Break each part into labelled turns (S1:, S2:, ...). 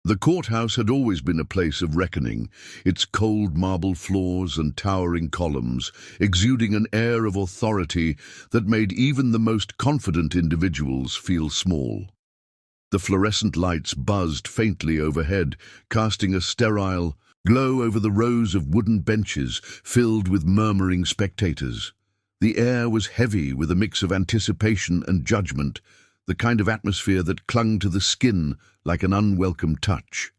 S1: The courthouse had always been a place of reckoning, its cold marble floors and towering columns exuding an air of authority that made even the most confident individuals feel small. The fluorescent lights buzzed faintly overhead, casting a sterile glow over the rows of wooden benches filled with murmuring spectators. The air was heavy with a mix of anticipation and judgment, the kind of atmosphere that clung to the skin like an unwelcome touch.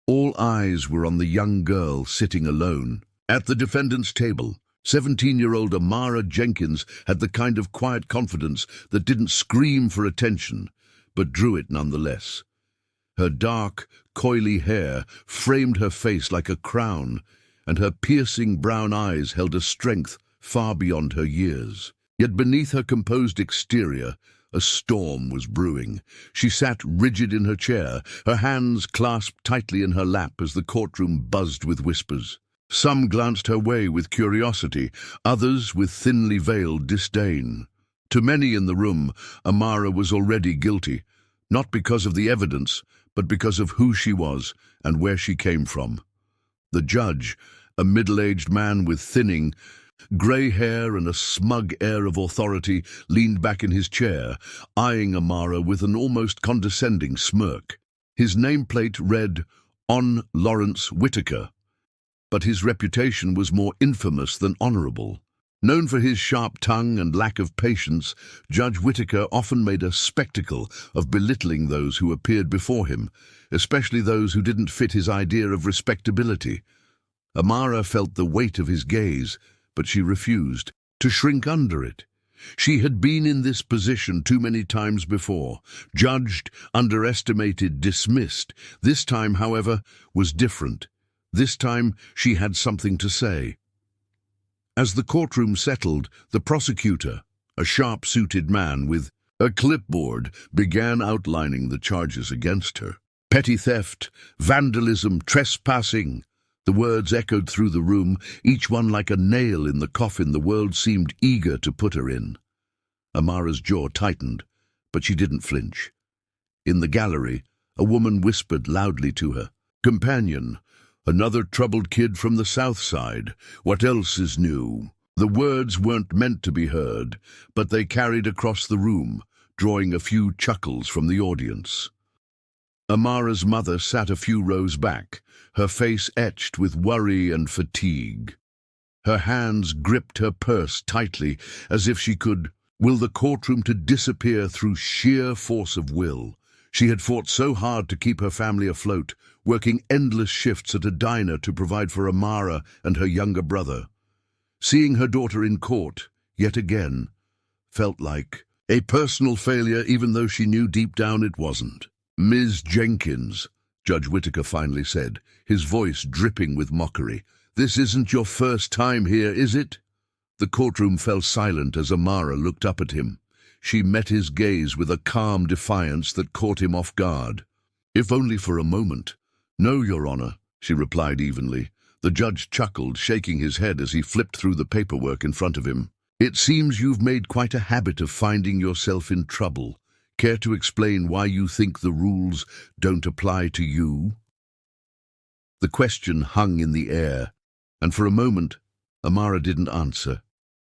S1: All eyes were on the young girl sitting alone. At the defendant's table, 17-year-old Amara Jenkins had the kind of quiet confidence that didn't scream for attention, but drew it nonetheless. Her dark, coily hair framed her face like a crown, and her piercing brown eyes held a strength far beyond her years. Yet beneath her composed exterior, a storm was brewing. She sat rigid in her chair, her hands clasped tightly in her lap as the courtroom buzzed with whispers. Some glanced her way with curiosity, others with thinly veiled disdain. To many in the room, Amara was already guilty, not because of the evidence, but because of who she was and where she came from. The judge, a middle-aged man with thinning, grey hair and a smug air of authority, leaned back in his chair, eyeing Amara with an almost condescending smirk. His nameplate read, "On Lawrence Whitaker," but his reputation was more infamous than honourable. Known for his sharp tongue and lack of patience, Judge Whitaker often made a spectacle of belittling those who appeared before him, especially those who didn't fit his idea of respectability. Amara felt the weight of his gaze, but she refused to shrink under it. She had been in this position too many times before, judged, underestimated, dismissed. This time, however, was different. This time, she had something to say. As the courtroom settled, the prosecutor, a sharp-suited man with a clipboard, began outlining the charges against her. Petty theft, vandalism, trespassing. The words echoed through the room, each one like a nail in the coffin the world seemed eager to put her in. Amara's jaw tightened, but she didn't flinch. In the gallery, a woman whispered loudly to her, "Companion, another troubled kid from the South Side. What else is new?" The words weren't meant to be heard, but they carried across the room, drawing a few chuckles from the audience. Amara's mother sat a few rows back, her face etched with worry and fatigue. Her hands gripped her purse tightly, as if she could will the courtroom to disappear through sheer force of will. She had fought so hard to keep her family afloat, working endless shifts at a diner to provide for Amara and her younger brother. Seeing her daughter in court, yet again, felt like a personal failure, even though she knew deep down it wasn't. "Ms. Jenkins," Judge Whitaker finally said, his voice dripping with mockery, "this isn't your first time here, is it?" The courtroom fell silent as Amara looked up at him. She met his gaze with a calm defiance that caught him off guard. "If only for a moment." "No, Your Honor," she replied evenly. The judge chuckled, shaking his head as he flipped through the paperwork in front of him. "It seems you've made quite a habit of finding yourself in trouble. Care to explain why you think the rules don't apply to you?" The question hung in the air, and for a moment, Amara didn't answer.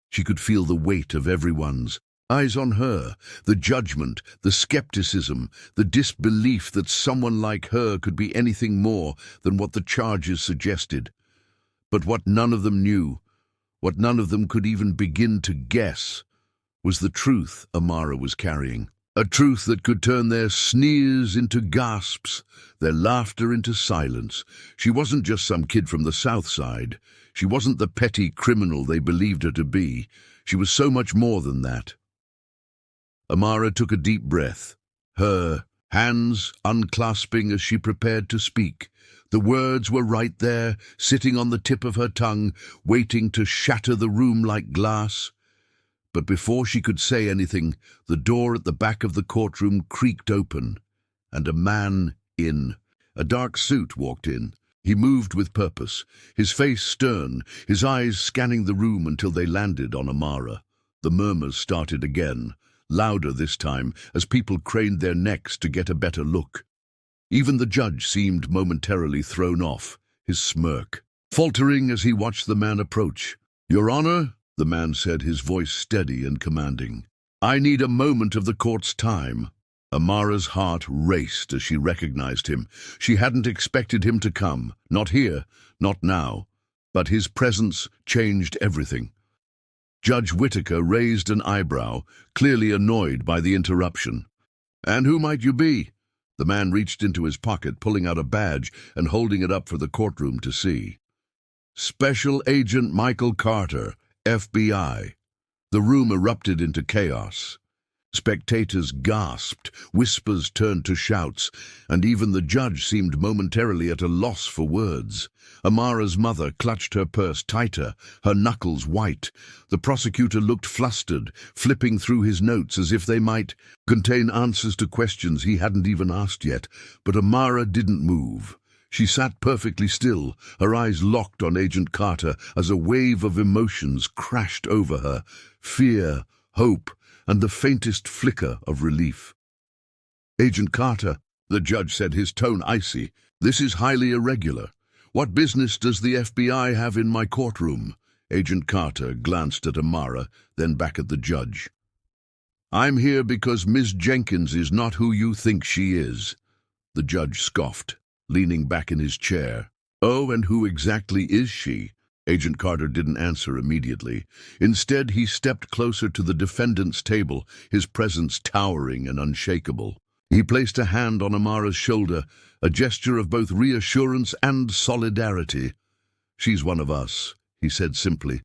S1: She could feel the weight of everyone's eyes on her, the judgment, the skepticism, the disbelief that someone like her could be anything more than what the charges suggested. But what none of them knew, what none of them could even begin to guess, was the truth Amara was carrying. A truth that could turn their sneers into gasps, their laughter into silence. She wasn't just some kid from the South Side. She wasn't the petty criminal they believed her to be. She was so much more than that. Amara took a deep breath, her hands unclasping as she prepared to speak. The words were right there, sitting on the tip of her tongue, waiting to shatter the room like glass. But before she could say anything, the door at the back of the courtroom creaked open, and a man in a dark suit walked in. He moved with purpose, his face stern, his eyes scanning the room until they landed on Amara. The murmurs started again, louder this time, as people craned their necks to get a better look. Even the judge seemed momentarily thrown off, his smirk faltering as he watched the man approach. "Your Honor," the man said, his voice steady and commanding, "I need a moment of the court's time." Amara's heart raced as she recognized him. She hadn't expected him to come, not here, not now, but his presence changed everything. Judge Whitaker raised an eyebrow, clearly annoyed by the interruption. "And who might you be?" The man reached into his pocket, pulling out a badge and holding it up for the courtroom to see. "Special Agent Michael Carter, FBI." The room erupted into chaos. Spectators gasped, whispers turned to shouts, and even the judge seemed momentarily at a loss for words. Amara's mother clutched her purse tighter, her knuckles white. The prosecutor looked flustered, flipping through his notes as if they might contain answers to questions he hadn't even asked yet. But Amara didn't move. She sat perfectly still, her eyes locked on Agent Carter as a wave of emotions crashed over her: fear, hope, and the faintest flicker of relief. "Agent Carter," the judge said, his tone icy, "this is highly irregular. What business does the FBI have in my courtroom?" Agent Carter glanced at Amara, then back at the judge. "I'm here because Ms. Jenkins is not who you think she is." The judge scoffed, leaning back in his chair. "Oh, and who exactly is she?" Agent Carter didn't answer immediately. Instead, he stepped closer to the defendant's table, his presence towering and unshakable. He placed a hand on Amara's shoulder, a gesture of both reassurance and solidarity. "She's one of us," he said simply.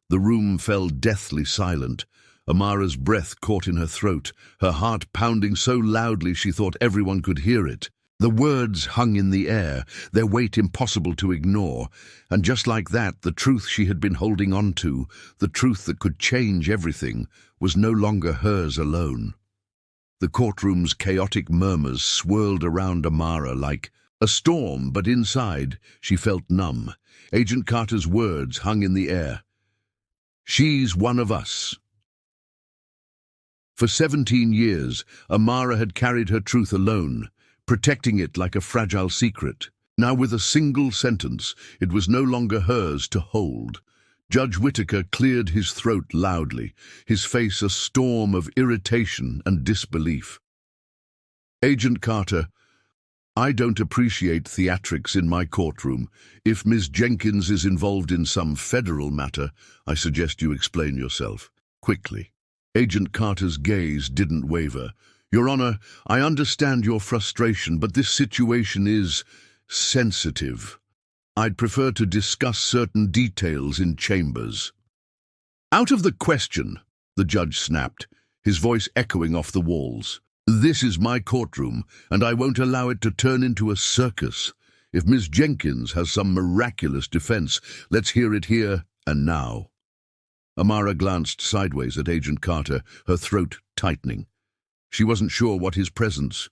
S1: The room fell deathly silent. Amara's breath caught in her throat, her heart pounding so loudly she thought everyone could hear it. The words hung in the air, their weight impossible to ignore, and just like that, the truth she had been holding on to, the truth that could change everything, was no longer hers alone. The courtroom's chaotic murmurs swirled around Amara like a storm, but inside, she felt numb. Agent Carter's words hung in the air. "She's one of us." For 17 years, Amara had carried her truth alone, protecting it like a fragile secret. Now, with a single sentence, it was no longer hers to hold. Judge Whitaker cleared his throat loudly, his face a storm of irritation and disbelief. "Agent Carter, I don't appreciate theatrics in my courtroom. If Ms. Jenkins is involved in some federal matter, I suggest you explain yourself, quickly." Agent Carter's gaze didn't waver. "Your Honor, I understand your frustration, but this situation is sensitive. I'd prefer to discuss certain details in chambers." "Out of the question," the judge snapped, his voice echoing off the walls. "This is my courtroom, and I won't allow it to turn into a circus. If Ms. Jenkins has some miraculous defense, let's hear it here and now." Amara glanced sideways at Agent Carter, her throat tightening. She wasn't sure what his presence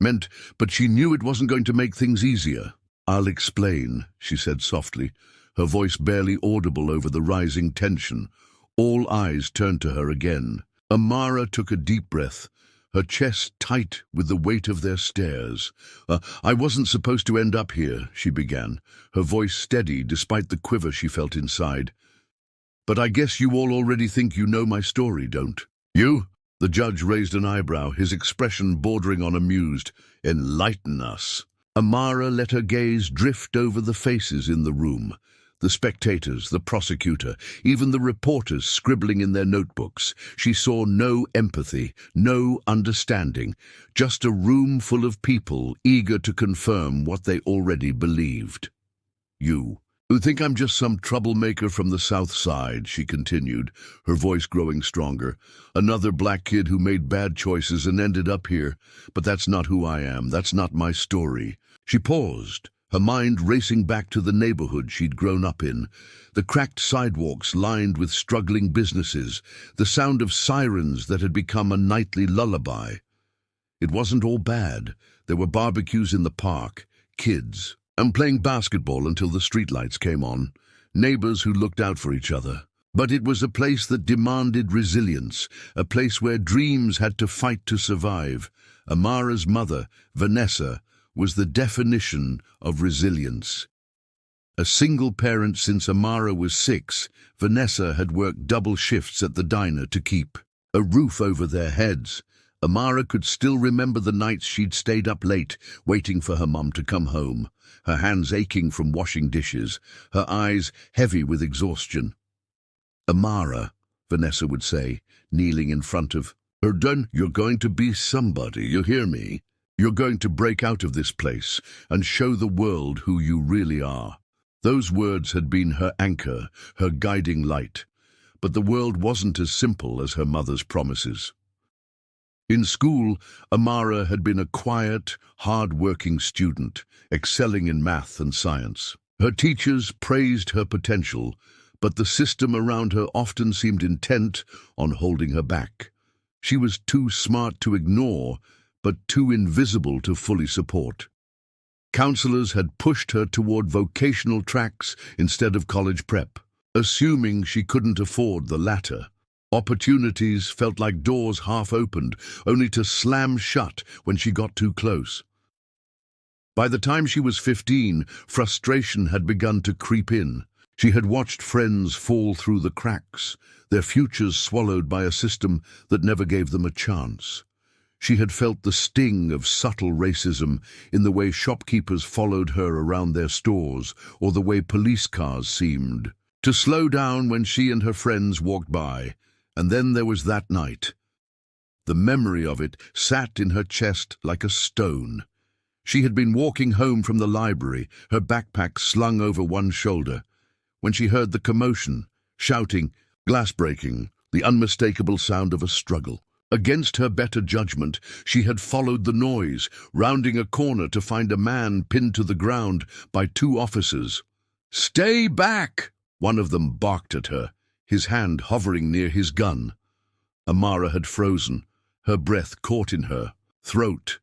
S1: meant, but she knew it wasn't going to make things easier. "I'll explain," she said softly, her voice barely audible over the rising tension. All eyes turned to her again. Amara took a deep breath, her chest tight with the weight of their stares. "I wasn't supposed to end up here," she began, her voice steady despite the quiver she felt inside. "But I guess you all already think you know my story, don't you?" The judge raised an eyebrow, his expression bordering on amused. "Enlighten us." Amara let her gaze drift over the faces in the room. The spectators, the prosecutor, even the reporters scribbling in their notebooks. She saw no empathy, no understanding, just a room full of people eager to confirm what they already believed. "You think I'm just some troublemaker from the South Side," she continued, her voice growing stronger. "Another black kid who made bad choices and ended up here. But that's not who I am. That's not my story." She paused, her mind racing back to the neighborhood she'd grown up in. The cracked sidewalks lined with struggling businesses, the sound of sirens that had become a nightly lullaby. It wasn't all bad. There were barbecues in the park, kids, and playing basketball until the streetlights came on, neighbors who looked out for each other. But it was a place that demanded resilience, a place where dreams had to fight to survive. Amara's mother, Vanessa, was the definition of resilience. A single parent since Amara was 6, Vanessa had worked double shifts at the diner to keep a roof over their heads. Amara could still remember the nights she'd stayed up late, waiting for her mum to come home, her hands aching from washing dishes, her eyes heavy with exhaustion. "Amara," Vanessa would say, kneeling in front of her, "Done, you're going to be somebody, you hear me? You're going to break out of this place and show the world who you really are." Those words had been her anchor, her guiding light. But the world wasn't as simple as her mother's promises. In school, Amara had been a quiet, hard-working student, excelling in math and science. Her teachers praised her potential, but the system around her often seemed intent on holding her back. She was too smart to ignore, but too invisible to fully support. Counselors had pushed her toward vocational tracks instead of college prep, assuming she couldn't afford the latter. Opportunities felt like doors half opened, only to slam shut when she got too close. By the time she was 15, frustration had begun to creep in. She had watched friends fall through the cracks, their futures swallowed by a system that never gave them a chance. She had felt the sting of subtle racism in the way shopkeepers followed her around their stores, or the way police cars seemed to slow down when she and her friends walked by. And then there was that night. The memory of it sat in her chest like a stone. She had been walking home from the library, her backpack slung over one shoulder, when she heard the commotion, shouting, glass breaking, the unmistakable sound of a struggle. Against her better judgment, she had followed the noise, rounding a corner to find a man pinned to the ground by 2 officers. "Stay back!" one of them barked at her, his hand hovering near his gun. Amara had frozen, her breath caught in her throat.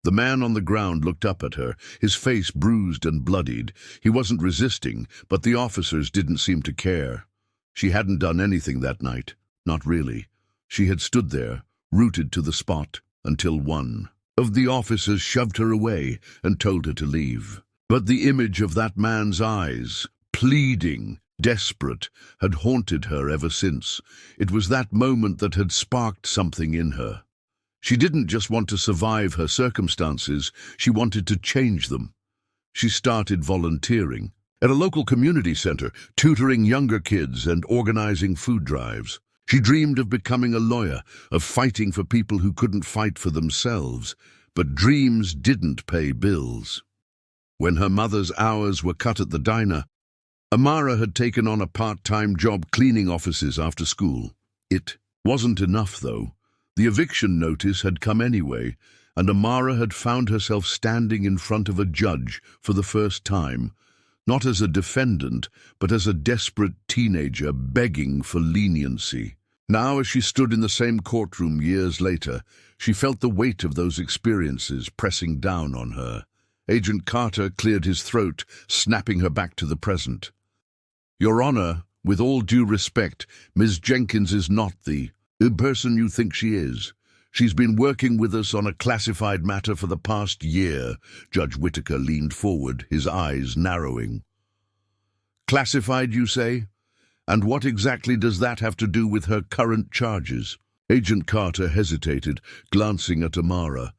S1: The man on the ground looked up at her, his face bruised and bloodied. He wasn't resisting, but the officers didn't seem to care. She hadn't done anything that night, not really. She had stood there, rooted to the spot, until one of the officers shoved her away and told her to leave. But the image of that man's eyes, pleading, desperate, had haunted her ever since. It was that moment that had sparked something in her. She didn't just want to survive her circumstances, she wanted to change them. She started volunteering at a local community center, tutoring younger kids and organizing food drives. She dreamed of becoming a lawyer, of fighting for people who couldn't fight for themselves, but dreams didn't pay bills. When her mother's hours were cut at the diner, Amara had taken on a part-time job cleaning offices after school. It wasn't enough, though. The eviction notice had come anyway, and Amara had found herself standing in front of a judge for the first time, not as a defendant, but as a desperate teenager begging for leniency. Now, as she stood in the same courtroom years later, she felt the weight of those experiences pressing down on her. Agent Carter cleared his throat, snapping her back to the present. "Your Honor, with all due respect, Ms. Jenkins is not the person you think she is. She's been working with us on a classified matter for the past year." Judge Whitaker leaned forward, his eyes narrowing. "Classified, you say? And what exactly does that have to do with her current charges?" Agent Carter hesitated, glancing at Amara.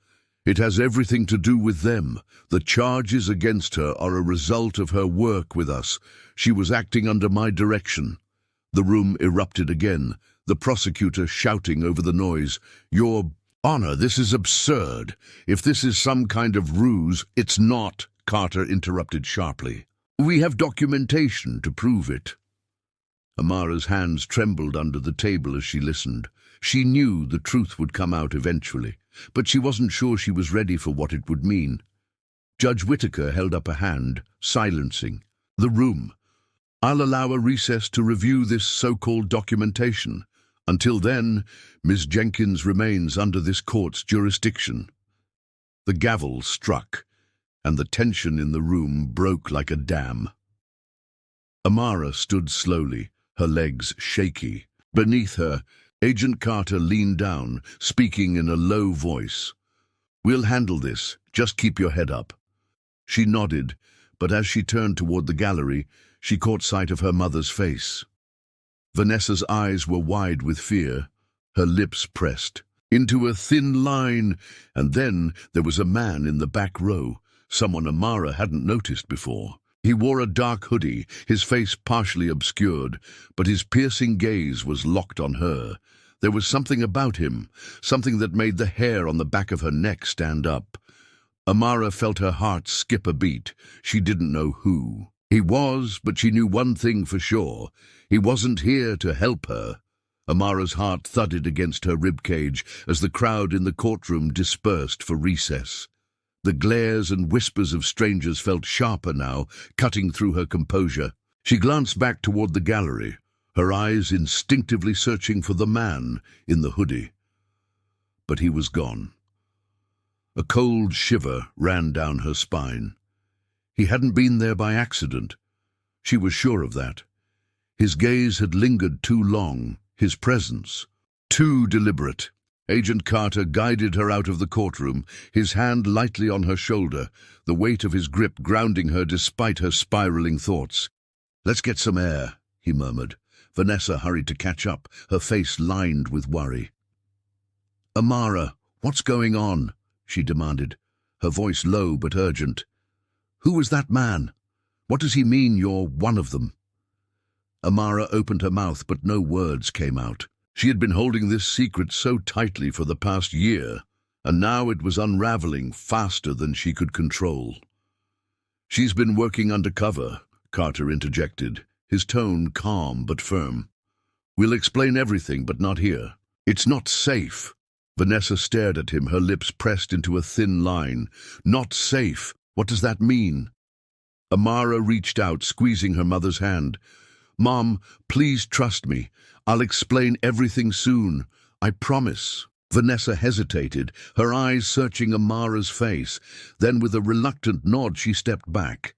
S1: "It has everything to do with them. The charges against her are a result of her work with us. She was acting under my direction." The room erupted again, the prosecutor shouting over the noise, "Your Honor, this is absurd. If this is some kind of ruse—" "It's not," Carter interrupted sharply. "We have documentation to prove it." Amara's hands trembled under the table as she listened. She knew the truth would come out eventually, but she wasn't sure she was ready for what it would mean. Judge Whitaker held up a hand, silencing the room. "I'll allow a recess to review this so-called documentation. Until then, Ms. Jenkins remains under this court's jurisdiction." The gavel struck, and the tension in the room broke like a dam. Amara stood slowly, her legs shaky. Beneath her, Agent Carter leaned down, speaking in a low voice. We'll handle this. Just keep your head up. She nodded, but as she turned toward the gallery, she caught sight of her mother's face. Vanessa's eyes were wide with fear, her lips pressed into a thin line, and then there was a man in the back row, someone Amara hadn't noticed before. He wore a dark hoodie, his face partially obscured, but his piercing gaze was locked on her. There was something about him, something that made the hair on the back of her neck stand up. Amara felt her heart skip a beat. She didn't know who he was, but she knew one thing for sure. He wasn't here to help her. Amara's heart thudded against her ribcage as the crowd in the courtroom dispersed for recess. The glares and whispers of strangers felt sharper now, cutting through her composure. She glanced back toward the gallery, her eyes instinctively searching for the man in the hoodie. But he was gone. A cold shiver ran down her spine. He hadn't been there by accident. She was sure of that. His gaze had lingered too long, his presence too deliberate. Agent Carter guided her out of the courtroom, his hand lightly on her shoulder, the weight of his grip grounding her despite her spiraling thoughts. "Let's get some air," he murmured. Vanessa hurried to catch up, her face lined with worry. "Amara, what's going on?" she demanded, her voice low but urgent. "Who was that man? What does he mean you're one of them?" Amara opened her mouth, but no words came out. She had been holding this secret so tightly for the past year, and now it was unraveling faster than she could control. "She's been working undercover," Carter interjected, his tone calm but firm. "We'll explain everything, but not here. It's not safe." Vanessa stared at him, her lips pressed into a thin line. "Not safe? What does that mean?" Amara reached out, squeezing her mother's hand. "Mom, please trust me. I'll explain everything soon. I promise." Vanessa hesitated, her eyes searching Amara's face. Then with a reluctant nod she stepped back.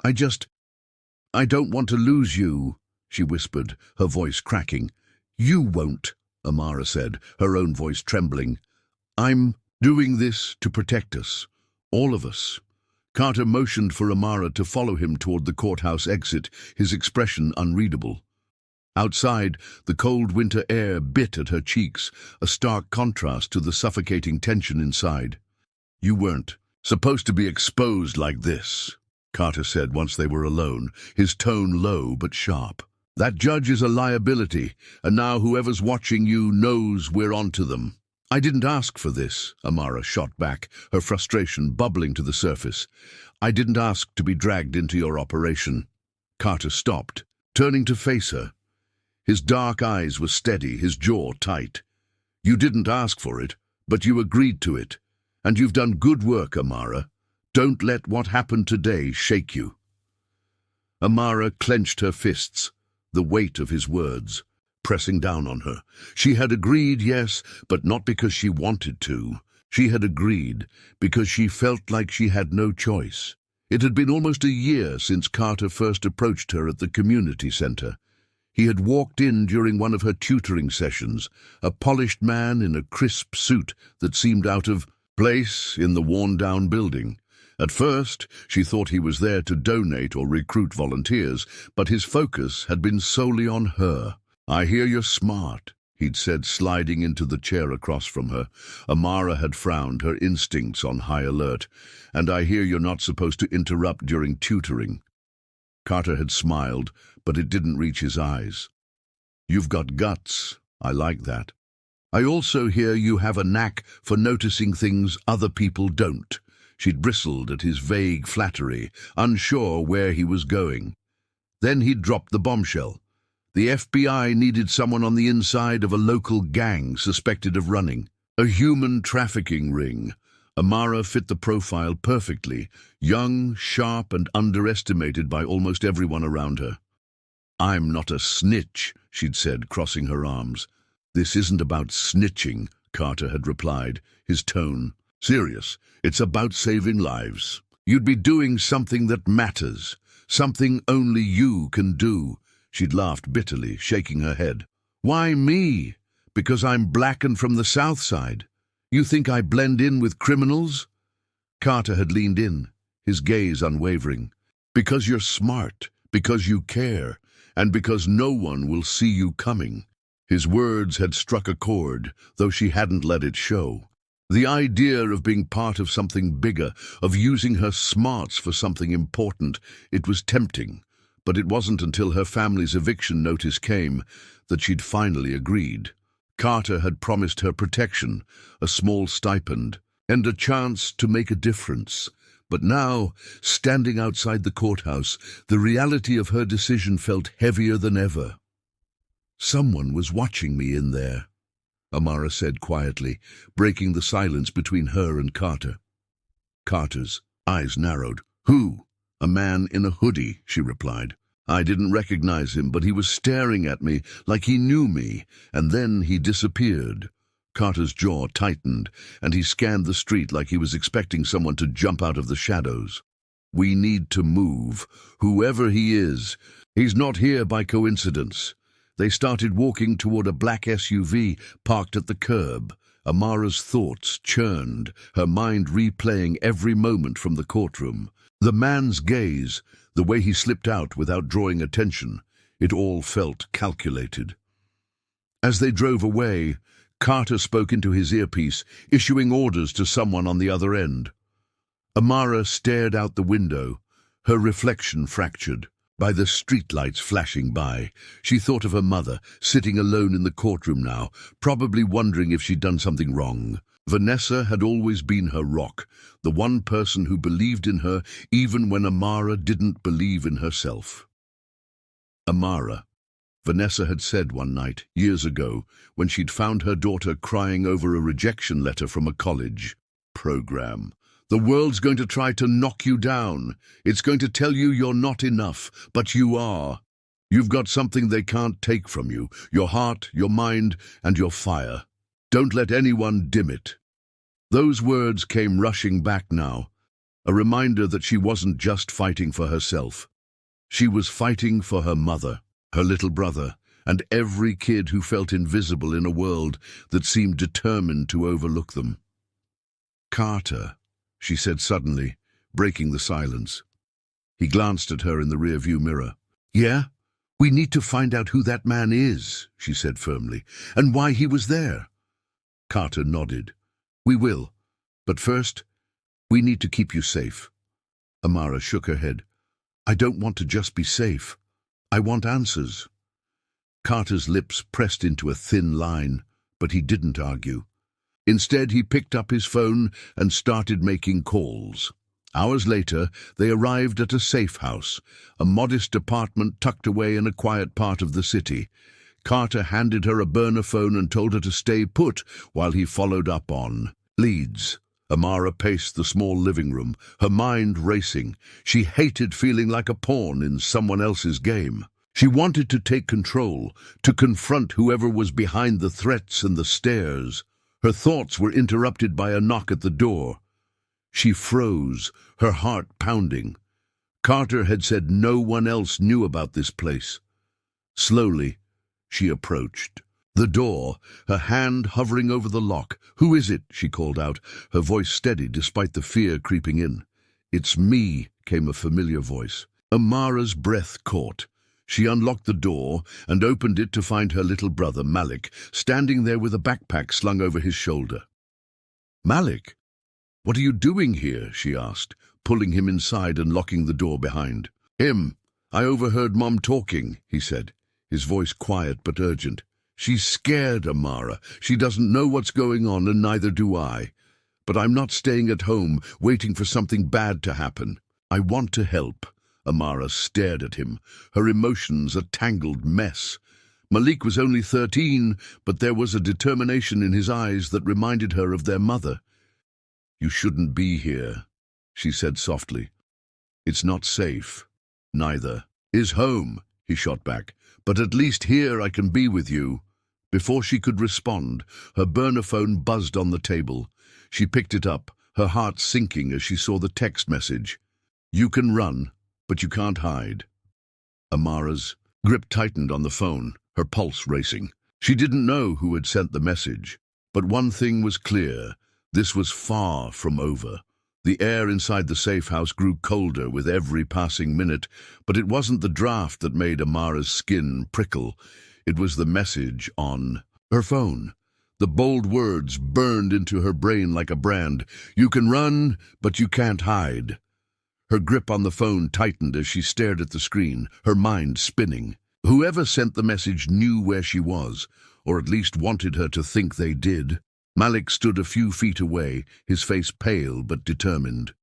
S1: I don't want to lose you," she whispered, her voice cracking. "You won't," Amara said, her own voice trembling. "I'm doing this to protect us, all of us." Carter motioned for Amara to follow him toward the courthouse exit, his expression unreadable. Outside, the cold winter air bit at her cheeks, a stark contrast to the suffocating tension inside. "You weren't supposed to be exposed like this," Carter said once they were alone, his tone low but sharp. "That judge is a liability, and now whoever's watching you knows we're onto them." "I didn't ask for this," Amara shot back, her frustration bubbling to the surface. "I didn't ask to be dragged into your operation." Carter stopped, turning to face her. His dark eyes were steady, his jaw tight. "You didn't ask for it, but you agreed to it. And you've done good work, Amara. Don't let what happened today shake you." Amara clenched her fists, the weight of his words pressing down on her. She had agreed, yes, but not because she wanted to. She had agreed because she felt like she had no choice. It had been almost a year since Carter first approached her at the community center. He had walked in during one of her tutoring sessions, a polished man in a crisp suit that seemed out of place in the worn-down building. At first, she thought he was there to donate or recruit volunteers, but his focus had been solely on her. "I hear you're smart," he'd said, sliding into the chair across from her. Amara had frowned, her instincts on high alert. "And I hear you're not supposed to interrupt during tutoring." Carter had smiled, but it didn't reach his eyes. "You've got guts. I like that. I also hear you have a knack for noticing things other people don't." She'd bristled at his vague flattery, unsure where he was going. Then he'd dropped the bombshell. The FBI needed someone on the inside of a local gang suspected of running a human trafficking ring. Amara fit the profile perfectly, young, sharp, and underestimated by almost everyone around her. "I'm not a snitch," she'd said, crossing her arms. "This isn't about snitching," Carter had replied, his tone serious. "It's about saving lives. You'd be doing something that matters, something only you can do." She'd laughed bitterly, shaking her head. "Why me? Because I'm black and from the South Side. You think I blend in with criminals? Carter had leaned in, his gaze unwavering. Because you're smart, because you care, and because no one will see you coming. His words had struck a chord, though she hadn't let it show. The idea of being part of something bigger, of using her smarts for something important, it was tempting. But it wasn't until her family's eviction notice came that she'd finally agreed. Carter had promised her protection, a small stipend, and a chance to make a difference. But now, standing outside the courthouse, the reality of her decision felt heavier than ever. Someone was watching me in there, Amara said quietly, breaking the silence between her and Carter. Carter's eyes narrowed. Who? A man in a hoodie, she replied. I didn't recognize him, but he was staring at me like he knew me, and then he disappeared. Carter's jaw tightened, and he scanned the street like he was expecting someone to jump out of the shadows. We need to move. Whoever he is, he's not here by coincidence. They started walking toward a black SUV parked at the curb. Amara's thoughts churned, her mind replaying every moment from the courtroom. The man's gaze, the way he slipped out without drawing attention, it all felt calculated. As they drove away, Carter spoke into his earpiece, issuing orders to someone on the other end. Amara stared out the window, her reflection fractured. By the streetlights flashing by, she thought of her mother, sitting alone in the courtroom now, probably wondering if she'd done something wrong. Vanessa had always been her rock, the one person who believed in her even when Amara didn't believe in herself. Amara, Vanessa had said one night, years ago, when she'd found her daughter crying over a rejection letter from a college program. The world's going to try to knock you down. It's going to tell you you're not enough, but you are. You've got something they can't take from you, your heart, your mind, and your fire. Don't let anyone dim it. Those words came rushing back now, a reminder that she wasn't just fighting for herself. She was fighting for her mother, her little brother, and every kid who felt invisible in a world that seemed determined to overlook them. Carter, she said suddenly, breaking the silence. He glanced at her in the rearview mirror. Yeah? We need to find out who that man is, she said firmly, and why he was there. Carter nodded. We will. But first, we need to keep you safe. Amara shook her head. I don't want to just be safe. I want answers. Carter's lips pressed into a thin line, but he didn't argue. Instead, he picked up his phone and started making calls. Hours later, they arrived at a safe house, a modest apartment tucked away in a quiet part of the city. Carter handed her a burner phone and told her to stay put while he followed up on leads. Amara paced the small living room, her mind racing. She hated feeling like a pawn in someone else's game. She wanted to take control, to confront whoever was behind the threats and the stares. Her thoughts were interrupted by a knock at the door. She froze, her heart pounding. Carter had said no one else knew about this place. Slowly, she approached the door, her hand hovering over the lock. Who is it? She called out, her voice steady despite the fear creeping in. It's me, came a familiar voice. Amara's breath caught. She unlocked the door and opened it to find her little brother, Malik, standing there with a backpack slung over his shoulder. Malik, what are you doing here? She asked, pulling him inside and locking the door behind. Him. I overheard Mom talking, he said, his voice quiet but urgent. She's scared, Amara. She doesn't know what's going on, and neither do I. But I'm not staying at home, waiting for something bad to happen. I want to help. Amara stared at him, her emotions a tangled mess. Malik was only 13, but there was a determination in his eyes that reminded her of their mother. You shouldn't be here, she said softly. It's not safe. Neither is home, he shot back. But at least here I can be with you. Before she could respond, her burner phone buzzed on the table. She picked it up, her heart sinking as she saw the text message. You can run, but you can't hide. Amara's grip tightened on the phone, her pulse racing. She didn't know who had sent the message. But one thing was clear. This was far from over. The air inside the safe house grew colder with every passing minute, but it wasn't the draft that made Amara's skin prickle. It was the message on her phone. The bold words burned into her brain like a brand. You can run, but you can't hide. Her grip on the phone tightened as she stared at the screen, her mind spinning. Whoever sent the message knew where she was, or at least wanted her to think they did. Malik stood a few feet away, his face pale but determined.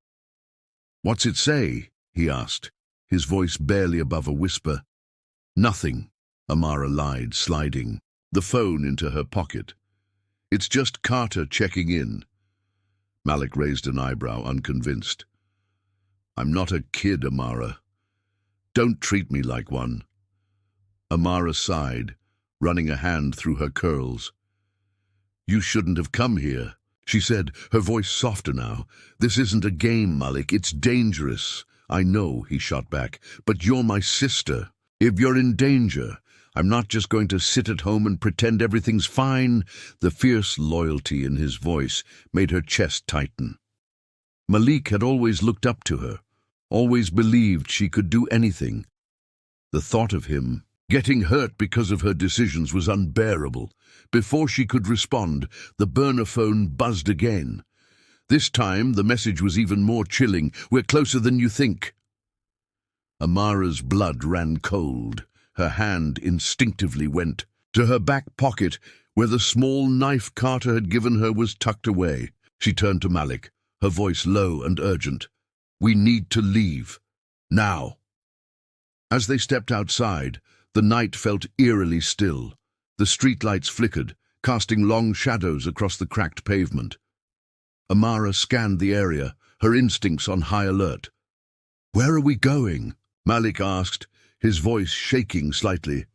S1: "What's it say?" he asked, his voice barely above a whisper. "Nothing," Amara lied, sliding the phone into her pocket. "It's just Carter checking in." Malik raised an eyebrow, unconvinced. "I'm not a kid, Amara. Don't treat me like one." Amara sighed, running a hand through her curls. "You shouldn't have come here," she said, her voice softer now. "This isn't a game, Malik. It's dangerous." "I know," he shot back, "but you're my sister. If you're in danger, I'm not just going to sit at home and pretend everything's fine." The fierce loyalty in his voice made her chest tighten. Malik had always looked up to her, always believed she could do anything. The thought of him getting hurt because of her decisions was unbearable. Before she could respond, the burner phone buzzed again. This time, the message was even more chilling. "We're closer than you think." Amara's blood ran cold. Her hand instinctively went to her back pocket, where the small knife Carter had given her was tucked away. She turned to Malik, her voice low and urgent. "We need to leave. Now." As they stepped outside, the night felt eerily still. The streetlights flickered, casting long shadows across the cracked pavement. Amara scanned the area, her instincts on high alert. "Where are we going?" Malik asked, his voice shaking slightly.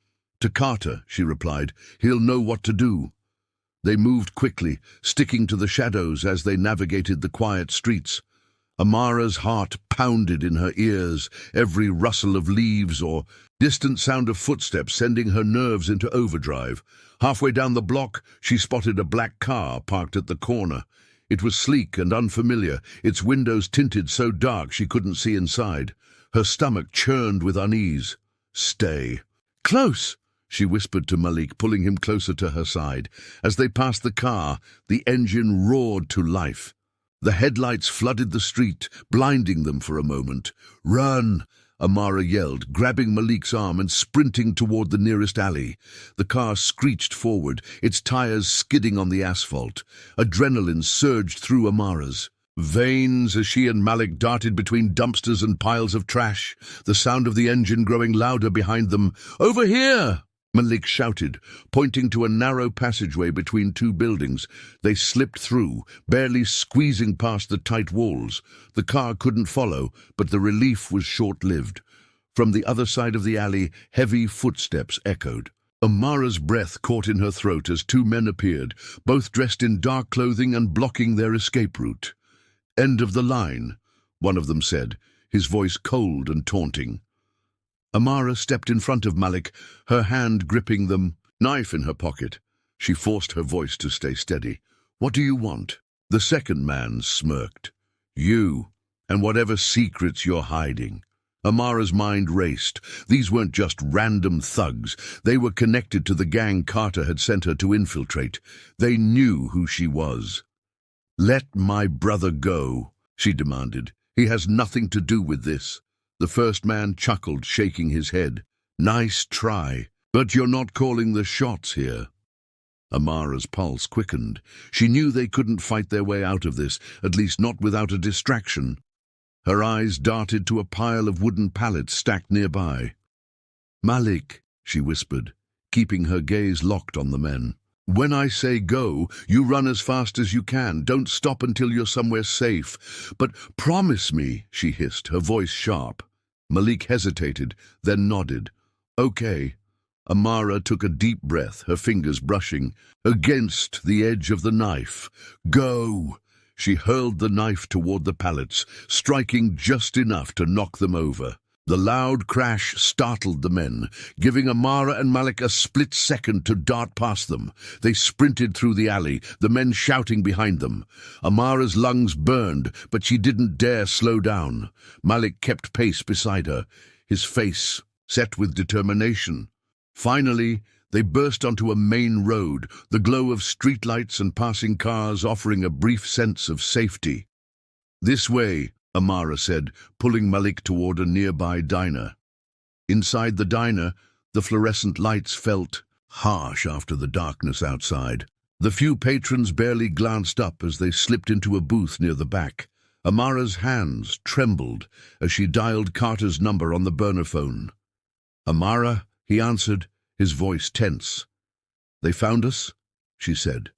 S1: "To Carter," she replied. "He'll know what to do." They moved quickly, sticking to the shadows as they navigated the quiet streets. Amara's heart pounded in her ears, every rustle of leaves or distant sound of footsteps sending her nerves into overdrive. Halfway down the block, she spotted a black car parked at the corner. It was sleek and unfamiliar, its windows tinted so dark she couldn't see inside. Her stomach churned with unease. "Stay." "Close," she whispered to Malik, pulling him closer to her side. As they passed the car, the engine roared to life. The headlights flooded the street, blinding them for a moment. "Run!" Amara yelled, grabbing Malik's arm and sprinting toward the nearest alley. The car screeched forward, its tires skidding on the asphalt. Adrenaline surged through Amara's veins as she and Malik darted between dumpsters and piles of trash, the sound of the engine growing louder behind them. "Over here!" Malik shouted, pointing to a narrow passageway between two buildings. They slipped through, barely squeezing past the tight walls. The car couldn't follow, but the relief was short-lived. From the other side of the alley, heavy footsteps echoed. Amara's breath caught in her throat as two men appeared, both dressed in dark clothing and blocking their escape route. "End of the line," one of them said, his voice cold and taunting. Amara stepped in front of Malik, her hand gripping the knife in her pocket. She forced her voice to stay steady. "What do you want?" The second man smirked. "You, and whatever secrets you're hiding." Amara's mind raced. These weren't just random thugs. They were connected to the gang Carter had sent her to infiltrate. They knew who she was. "Let my brother go," she demanded. "He has nothing to do with this." The first man chuckled, shaking his head. "Nice try, but you're not calling the shots here." Amara's pulse quickened. She knew they couldn't fight their way out of this, at least not without a distraction. Her eyes darted to a pile of wooden pallets stacked nearby. "Malik," she whispered, keeping her gaze locked on the men. "When I say go, you run as fast as you can. Don't stop until you're somewhere safe. But promise me," she hissed, her voice sharp. Malik hesitated, then nodded. "Okay." Amara took a deep breath, her fingers brushing against the edge of the knife. "Go!" She hurled the knife toward the pallets, striking just enough to knock them over. The loud crash startled the men, giving Amara and Malik a split second to dart past them. They sprinted through the alley, the men shouting behind them. Amara's lungs burned, but she didn't dare slow down. Malik kept pace beside her, his face set with determination. Finally, they burst onto a main road, the glow of streetlights and passing cars offering a brief sense of safety. "This way," Amara said, pulling Malik toward a nearby diner. Inside the diner, the fluorescent lights felt harsh after the darkness outside. The few patrons barely glanced up as they slipped into a booth near the back. Amara's hands trembled as she dialed Carter's number on the burner phone. "Amara," he answered, his voice tense. "They found us?" she said,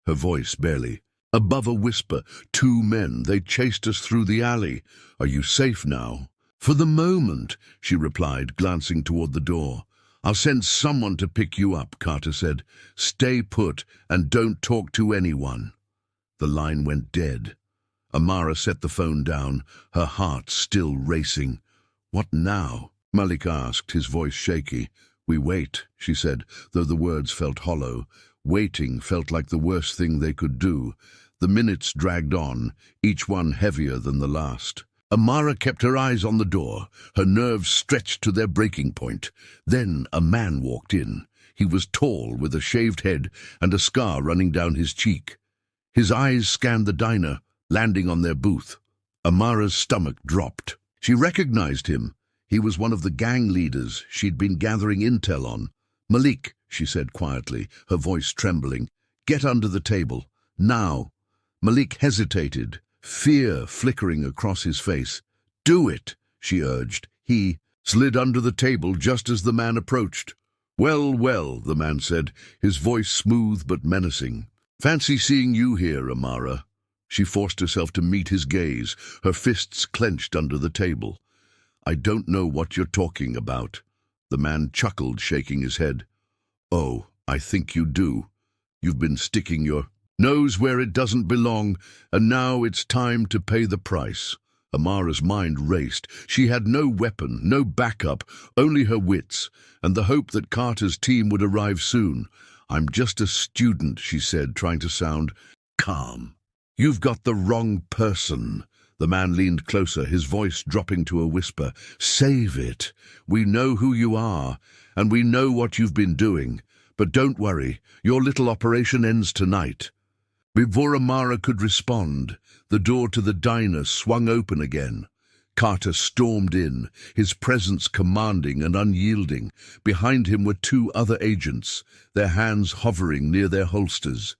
S1: her voice barely. Above a whisper, "Two men, they chased us through the alley. Are you safe now?" "For the moment," she replied, glancing toward the door. "I'll send someone to pick you up," Carter said. "Stay put and don't talk to anyone." The line went dead. Amara set the phone down, her heart still racing. "What now?" Malik asked, his voice shaky. "We wait," she said, though the words felt hollow. Waiting felt like the worst thing they could do. The minutes dragged on, each one heavier than the last. Amara kept her eyes on the door, her nerves stretched to their breaking point. Then a man walked in. He was tall, with a shaved head and a scar running down his cheek. His eyes scanned the diner, landing on their booth. Amara's stomach dropped. She recognized him. He was one of the gang leaders she'd been gathering intel on. "Malik," she said quietly, her voice trembling. "Get under the table. Now." Malik hesitated, fear flickering across his face. "Do it," she urged. He slid under the table just as the man approached. "Well, well," the man said, his voice smooth but menacing. "Fancy seeing you here, Amara." She forced herself to meet his gaze, her fists clenched under the table. "I don't know what you're talking about." The man chuckled, shaking his head. "Oh, I think you do. You've been sticking your nose where it doesn't belong, and now it's time to pay the price." Amara's mind raced. She had no weapon, no backup, only her wits, and the hope that Carter's team would arrive soon. "I'm just a student," she said, trying to sound calm. "You've got the wrong person." The man leaned closer, his voice dropping to a whisper. "Save it. We know who you are, and we know what you've been doing. But don't worry, your little operation ends tonight." Before Amara could respond, the door to the diner swung open again. Carter stormed in, his presence commanding and unyielding. Behind him were two other agents, their hands hovering near their holsters.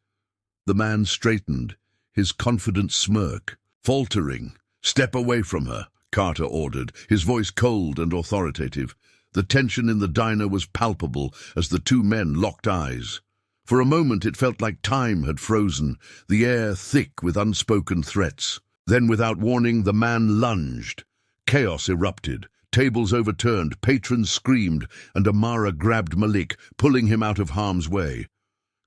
S1: The man straightened, his confident smirk faltering. "Step away from her," Carter ordered, his voice cold and authoritative. The tension in the diner was palpable as the two men locked eyes. For a moment it felt like time had frozen, the air thick with unspoken threats. Then, without warning, the man lunged. Chaos erupted. Tables overturned, patrons screamed, and Amara grabbed Malik, pulling him out of harm's way.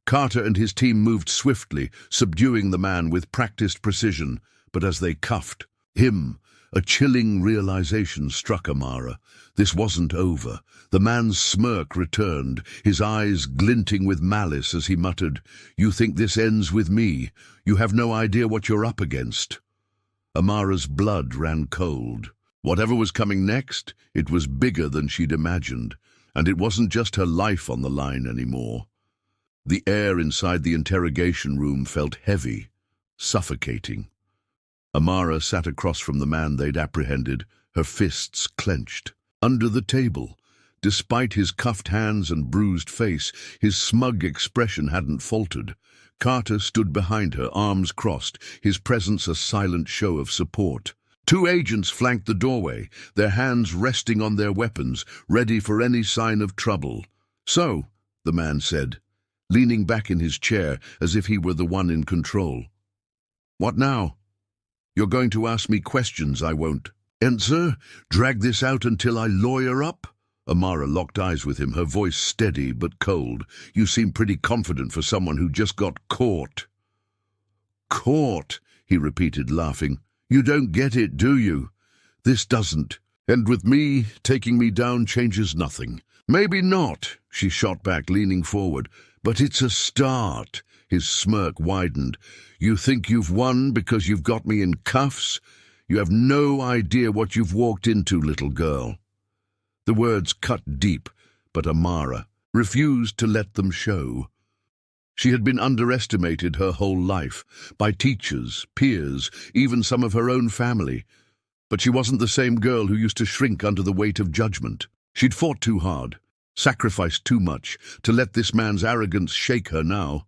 S1: Carter and his team moved swiftly, subduing the man with practiced precision. But as they cuffed him, a chilling realization struck Amara. This wasn't over. The man's smirk returned, his eyes glinting with malice as he muttered, "You think this ends with me? You have no idea what you're up against." Amara's blood ran cold. Whatever was coming next, it was bigger than she'd imagined, and it wasn't just her life on the line anymore. The air inside the interrogation room felt heavy, suffocating. Amara sat across from the man they'd apprehended, her fists clenched. Under the table, despite his cuffed hands and bruised face, his smug expression hadn't faltered. Carter stood behind her, arms crossed, his presence a silent show of support. Two agents flanked the doorway, their hands resting on their weapons, ready for any sign of trouble. "So," the man said, leaning back in his chair as if he were the one in control. "What now? You're going to ask me questions I won't answer? Drag this out until I lawyer up?" Amara locked eyes with him, her voice steady but cold. "You seem pretty confident for someone who just got caught." "Caught," he repeated, laughing. "You don't get it, do you? This doesn't And with me, taking me down changes nothing. Maybe not, she shot back, leaning forward. But it's a start. His smirk widened. You think you've won because you've got me in cuffs? You have no idea what you've walked into, little girl. The words cut deep, but Amara refused to let them show. She had been underestimated her whole life, by teachers, peers, even some of her own family. But she wasn't the same girl who used to shrink under the weight of judgment. She'd fought too hard, sacrificed too much, to let this man's arrogance shake her now.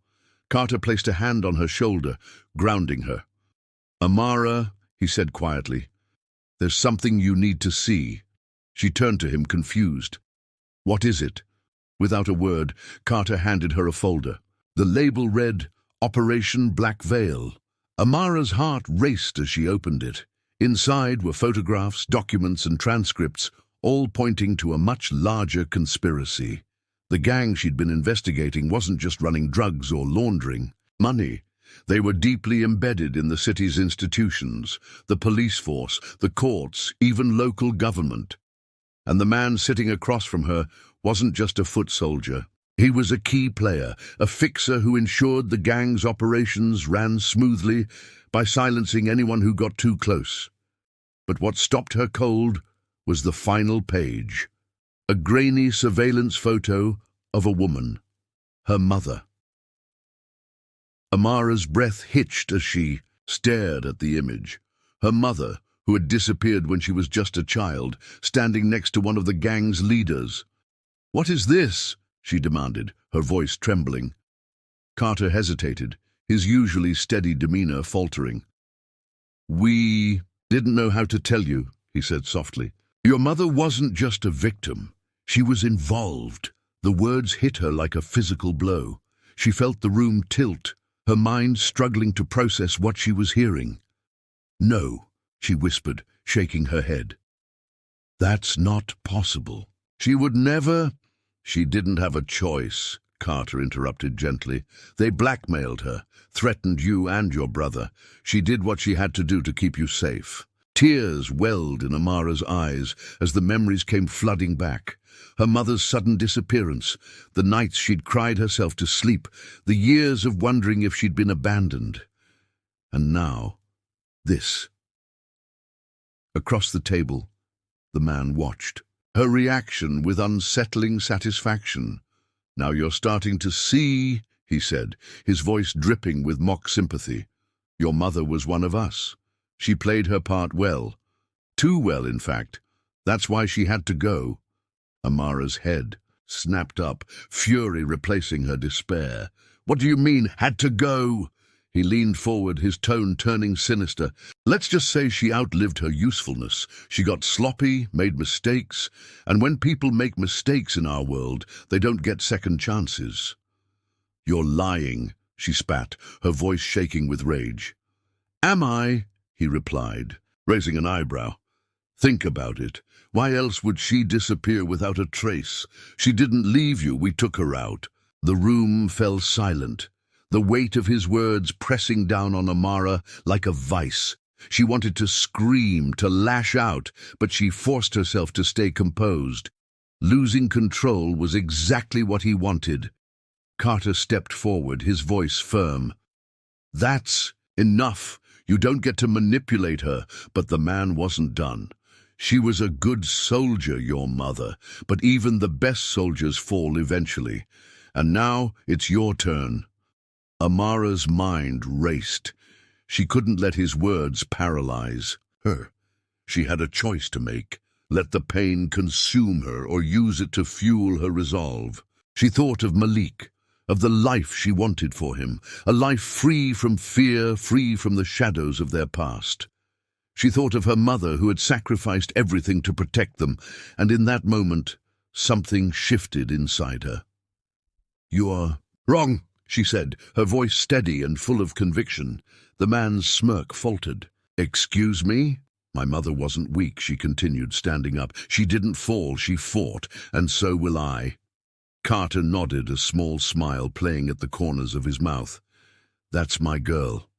S1: Carter placed a hand on her shoulder, grounding her. Amara, he said quietly, there's something you need to see. She turned to him, confused. What is it? Without a word, Carter handed her a folder. The label read, Operation Black Veil. Amara's heart raced as she opened it. Inside were photographs, documents, and transcripts, all pointing to a much larger conspiracy. The gang she'd been investigating wasn't just running drugs or laundering money. They were deeply embedded in the city's institutions, the police force, the courts, even local government. And the man sitting across from her wasn't just a foot soldier. He was a key player, a fixer who ensured the gang's operations ran smoothly by silencing anyone who got too close. But what stopped her cold was the final page. A grainy surveillance photo of a woman, her mother. Amara's breath hitched as she stared at the image. Her mother, who had disappeared when she was just a child, standing next to one of the gang's leaders. "What is this?" she demanded, her voice trembling. Carter hesitated, his usually steady demeanor faltering. "We didn't know how to tell you," he said softly. "Your mother wasn't just a victim. She was involved." The words hit her like a physical blow. She felt the room tilt, her mind struggling to process what she was hearing. "No," she whispered, shaking her head. "That's not possible. She would never—" "She didn't have a choice," Carter interrupted gently. "They blackmailed her, threatened you and your brother. She did what she had to do to keep you safe." Tears welled in Amara's eyes as the memories came flooding back. Her mother's sudden disappearance, the nights she'd cried herself to sleep, the years of wondering if she'd been abandoned. And now, this. Across the table, the man watched. Her reaction with unsettling satisfaction. "Now you're starting to see," he said, his voice dripping with mock sympathy. "Your mother was one of us. She played her part well. Too well, in fact. That's why she had to go." Amara's head snapped up, fury replacing her despair. "What do you mean, had to go?" He leaned forward, his tone turning sinister. "Let's just say she outlived her usefulness. She got sloppy, made mistakes, and when people make mistakes in our world, they don't get second chances." "You're lying," she spat, her voice shaking with rage. "Am I?" he replied, raising an eyebrow. "Think about it. Why else would she disappear without a trace? She didn't leave you, we took her out." The room fell silent, the weight of his words pressing down on Amara like a vice. She wanted to scream, to lash out, but she forced herself to stay composed. Losing control was exactly what he wanted. Carter stepped forward, his voice firm. "That's enough. You don't get to manipulate her." But the man wasn't done. "She was a good soldier, your mother, but even the best soldiers fall eventually. And now it's your turn." Amara's mind raced. She couldn't let his words paralyze her. She had a choice to make. Let the pain consume her or use it to fuel her resolve. She thought of Malik, of the life she wanted for him, a life free from fear, free from the shadows of their past. She thought of her mother who had sacrificed everything to protect them, and in that moment, something shifted inside her. "You're wrong," she said, her voice steady and full of conviction. The man's smirk faltered. "Excuse me?" "My mother wasn't weak," she continued, standing up. "She didn't fall, she fought, and so will I." Carter nodded, a small smile playing at the corners of his mouth. "That's my girl."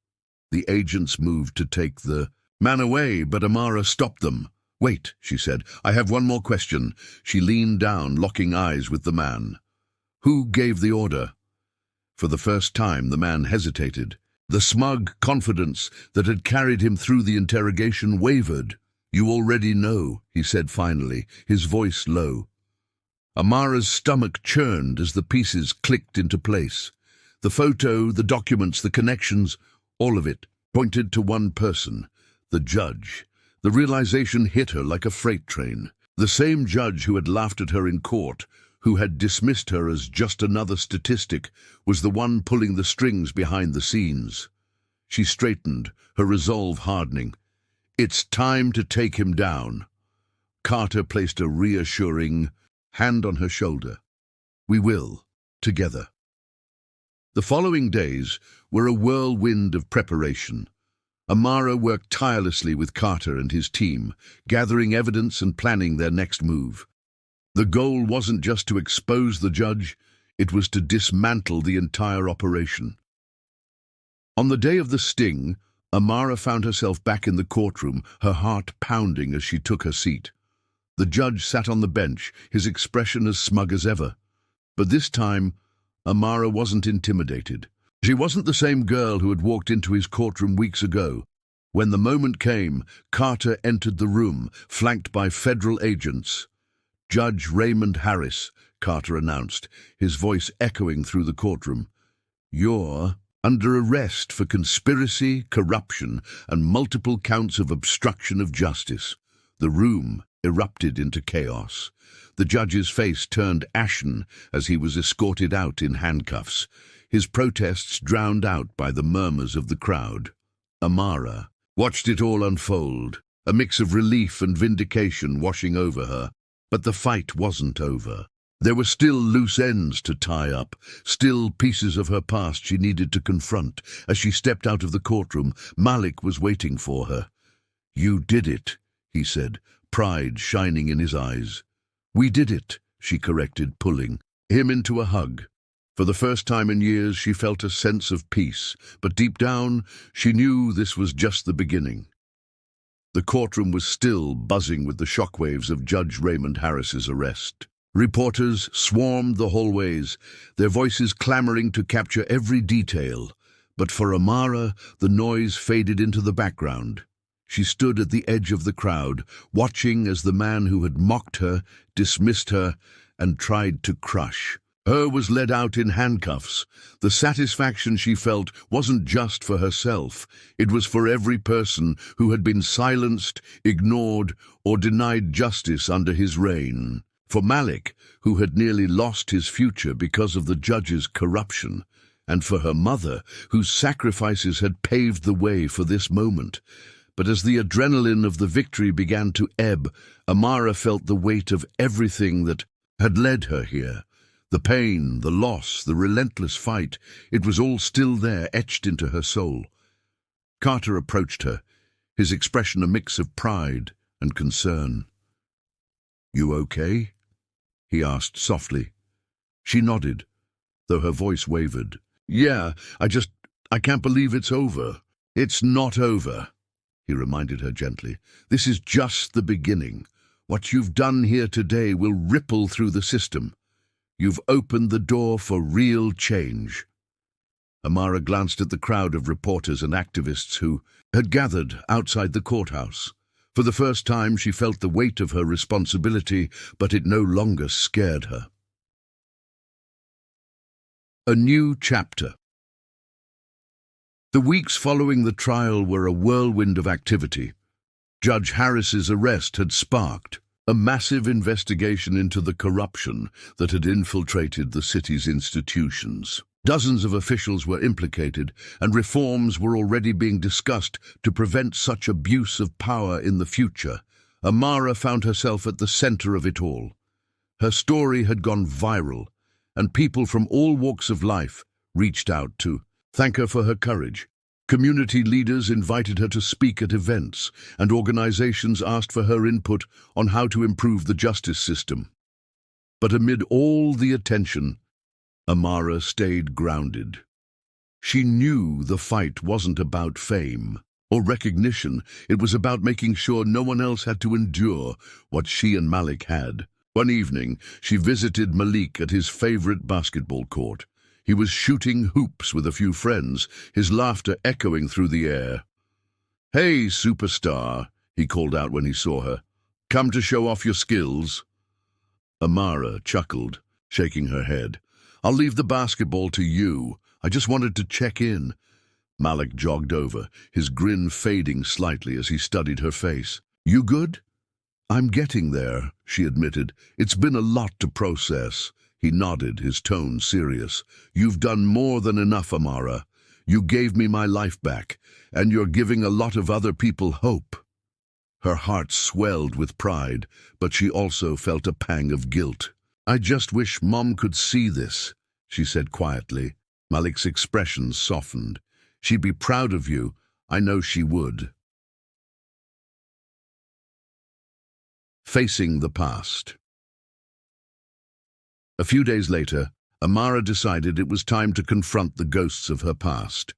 S1: The agents moved to take the man away, but Amara stopped them. "Wait," she said. "I have one more question." She leaned down, locking eyes with the man. "Who gave the order?" For the first time, the man hesitated. The smug confidence that had carried him through the interrogation wavered. "You already know," he said finally, his voice low. Amara's stomach churned as the pieces clicked into place. The photo, the documents, the connections, all of it pointed to one person, the judge. The realization hit her like a freight train. The same judge who had laughed at her in court, who had dismissed her as just another statistic, was the one pulling the strings behind the scenes. She straightened, her resolve hardening. "It's time to take him down." Carter placed a reassuring hand on her shoulder. "We will, together." The following days were a whirlwind of preparation. Amara worked tirelessly with Carter and his team, gathering evidence and planning their next move. The goal wasn't just to expose the judge, it was to dismantle the entire operation. On the day of the sting, Amara found herself back in the courtroom, her heart pounding as she took her seat. The judge sat on the bench, his expression as smug as ever. But this time, Amara wasn't intimidated. She wasn't the same girl who had walked into his courtroom weeks ago. When the moment came, Carter entered the room, flanked by federal agents. "Judge Raymond Harris," Carter announced, his voice echoing through the courtroom. "You're under arrest for conspiracy, corruption, and multiple counts of obstruction of justice." The room erupted into chaos. The judge's face turned ashen as he was escorted out in handcuffs, his protests drowned out by the murmurs of the crowd. Amara watched it all unfold, a mix of relief and vindication washing over her. But the fight wasn't over. There were still loose ends to tie up, still pieces of her past she needed to confront. As she stepped out of the courtroom, Malik was waiting for her. "You did it," he said, pride shining in his eyes. "We did it," she corrected, pulling him into a hug. For the first time in years, she felt a sense of peace, but deep down, she knew this was just the beginning. The courtroom was still buzzing with the shockwaves of Judge Raymond Harris's arrest. Reporters swarmed the hallways, their voices clamoring to capture every detail. But for Amara, the noise faded into the background. She stood at the edge of the crowd, watching as the man who had mocked her, dismissed her, and tried to crush her was led out in handcuffs. The satisfaction she felt wasn't just for herself. It was for every person who had been silenced, ignored, or denied justice under his reign. For Malik, who had nearly lost his future because of the judge's corruption. And for her mother, whose sacrifices had paved the way for this moment. But as the adrenaline of the victory began to ebb, Amara felt the weight of everything that had led her here. The pain, the loss, the relentless fight, it was all still there, etched into her soul. Carter approached her, his expression a mix of pride and concern. "You okay?" he asked softly. She nodded, though her voice wavered. "Yeah, I can't believe it's over." "It's not over," he reminded her gently. "This is just the beginning. What you've done here today will ripple through the system. You've opened the door for real change." Amara glanced at the crowd of reporters and activists who had gathered outside the courthouse. For the first time, she felt the weight of her responsibility, but it no longer scared her. A new chapter. The weeks following the trial were a whirlwind of activity. Judge Harris's arrest had sparked a massive investigation into the corruption that had infiltrated the city's institutions. Dozens of officials were implicated, and reforms were already being discussed to prevent such abuse of power in the future. Amara found herself at the center of it all. Her story had gone viral, and people from all walks of life reached out to thank her for her courage. Community leaders invited her to speak at events, and organizations asked for her input on how to improve the justice system. But amid all the attention, Amara stayed grounded. She knew the fight wasn't about fame or recognition. It was about making sure no one else had to endure what she and Malik had. One evening, she visited Malik at his favorite basketball court. He was shooting hoops with a few friends, his laughter echoing through the air. "Hey, superstar," he called out when he saw her. "Come to show off your skills?" Amara chuckled, shaking her head. "I'll leave the basketball to you. I just wanted to check in." Malik jogged over, his grin fading slightly as he studied her face. "You good?" "I'm getting there," she admitted. "It's been a lot to process." He nodded, his tone serious. "You've done more than enough, Amara. You gave me my life back, and you're giving a lot of other people hope." Her heart swelled with pride, but she also felt a pang of guilt. "I just wish Mom could see this," she said quietly. Malik's expression softened. "She'd be proud of you. I know she would." Facing the past. A few days later, Amara decided it was time to confront the ghosts of her past.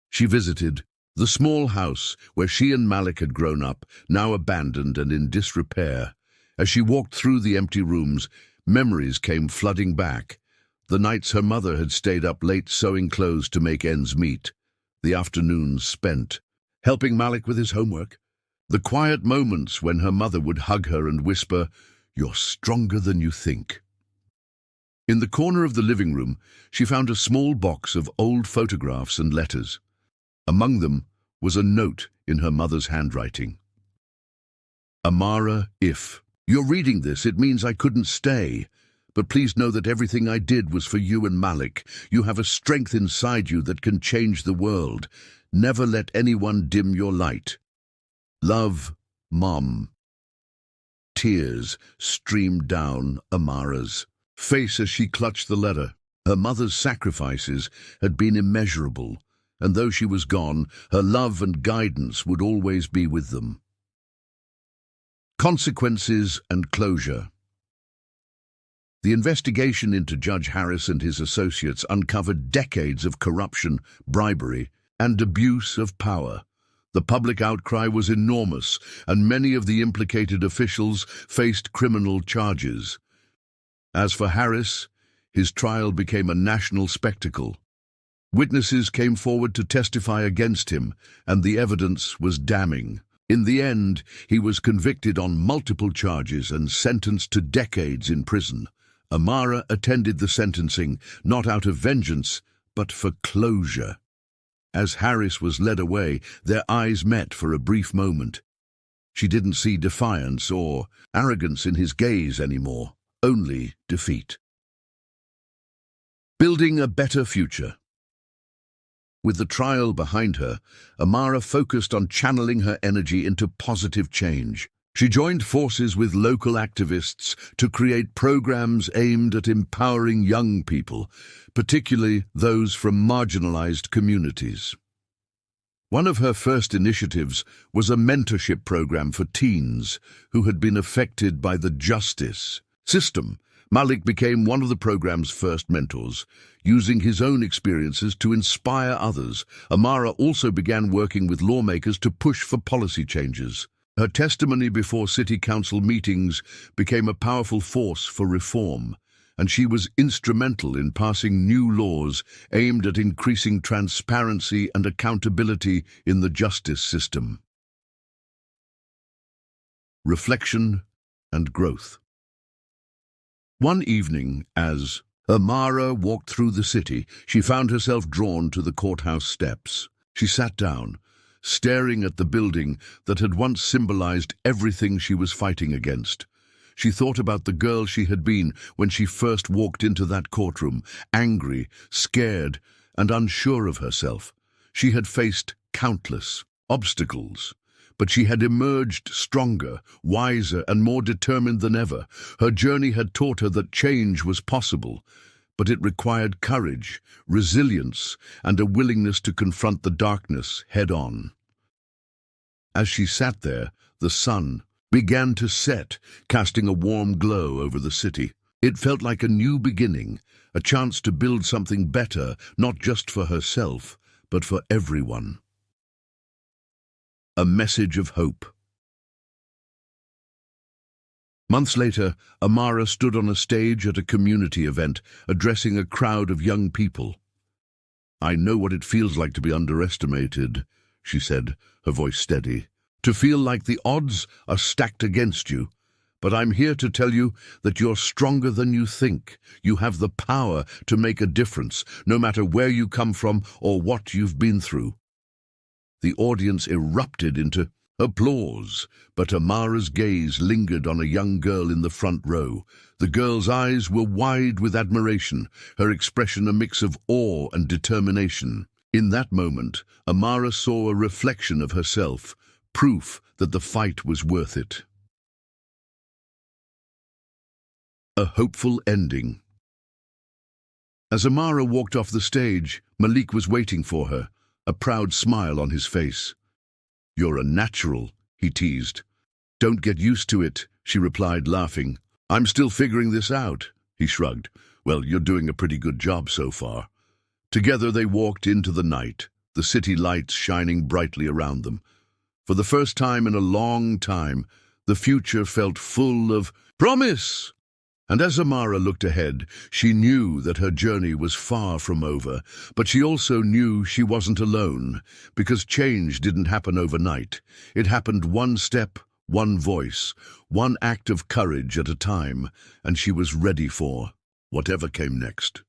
S1: She visited the small house where she and Malik had grown up, now abandoned and in disrepair. As she walked through the empty rooms, memories came flooding back. The nights her mother had stayed up late sewing clothes to make ends meet. The afternoons spent helping Malik with his homework. The quiet moments when her mother would hug her and whisper, "You're stronger than you think." In the corner of the living room, she found a small box of old photographs and letters. Among them was a note in her mother's handwriting. "Amara, if you're reading this, it means I couldn't stay. But please know that everything I did was for you and Malik. You have a strength inside you that can change the world. Never let anyone dim your light. Love, Mom." Tears streamed down Amara's face as she clutched the letter. Her mother's sacrifices had been immeasurable, and though she was gone, her love and guidance would always be with them. Consequences and closure. The investigation into Judge Harris and his associates uncovered decades of corruption, bribery, and abuse of power. The public outcry was enormous, and many of the implicated officials faced criminal charges. As for Harris, his trial became a national spectacle. Witnesses came forward to testify against him, and the evidence was damning. In the end, he was convicted on multiple charges and sentenced to decades in prison. Amara attended the sentencing, not out of vengeance, but for closure. As Harris was led away, their eyes met for a brief moment. She didn't see defiance or arrogance in his gaze anymore, only defeat. Building a better future. With the trial behind her, Amara focused on channeling her energy into positive change. She joined forces with local activists to create programs aimed at empowering young people, particularly those from marginalized communities. One of her first initiatives was a mentorship program for teens who had been affected by the justice system. Malik became one of the program's first mentors, using his own experiences to inspire others. Amara also began working with lawmakers to push for policy changes. Her testimony before city council meetings became a powerful force for reform, and she was instrumental in passing new laws aimed at increasing transparency and accountability in the justice system. Reflection and growth. One evening, as Amara walked through the city, she found herself drawn to the courthouse steps. She sat down, staring at the building that had once symbolized everything she was fighting against. She thought about the girl she had been when she first walked into that courtroom, angry, scared, and unsure of herself. She had faced countless obstacles, but she had emerged stronger, wiser, and more determined than ever. Her journey had taught her that change was possible, but it required courage, resilience, and a willingness to confront the darkness head-on. As she sat there, the sun began to set, casting a warm glow over the city. It felt like a new beginning, a chance to build something better, not just for herself, but for everyone. a message of hope. Months later, Amara stood on a stage at a community event, addressing a crowd of young people. "I know what it feels like to be underestimated," she said, her voice steady. "To feel like the odds are stacked against you. But I'm here to tell you that you're stronger than you think. You have the power to make a difference, no matter where you come from or what you've been through." The audience erupted into applause, but Amara's gaze lingered on a young girl in the front row. The girl's eyes were wide with admiration, her expression a mix of awe and determination. In that moment, Amara saw a reflection of herself, proof that the fight was worth it. A hopeful ending. As Amara walked off the stage, Malik was waiting for her, a proud smile on his face. "You're a natural," he teased. "Don't get used to it," she replied, laughing. "I'm still figuring this out," he shrugged. "Well, you're doing a pretty good job so far." Together they walked into the night, the city lights shining brightly around them. For the first time in a long time, the future felt full of promise. And as Amara looked ahead, she knew that her journey was far from over, but she also knew she wasn't alone, because change didn't happen overnight. It happened one step, one voice, one act of courage at a time, and she was ready for whatever came next.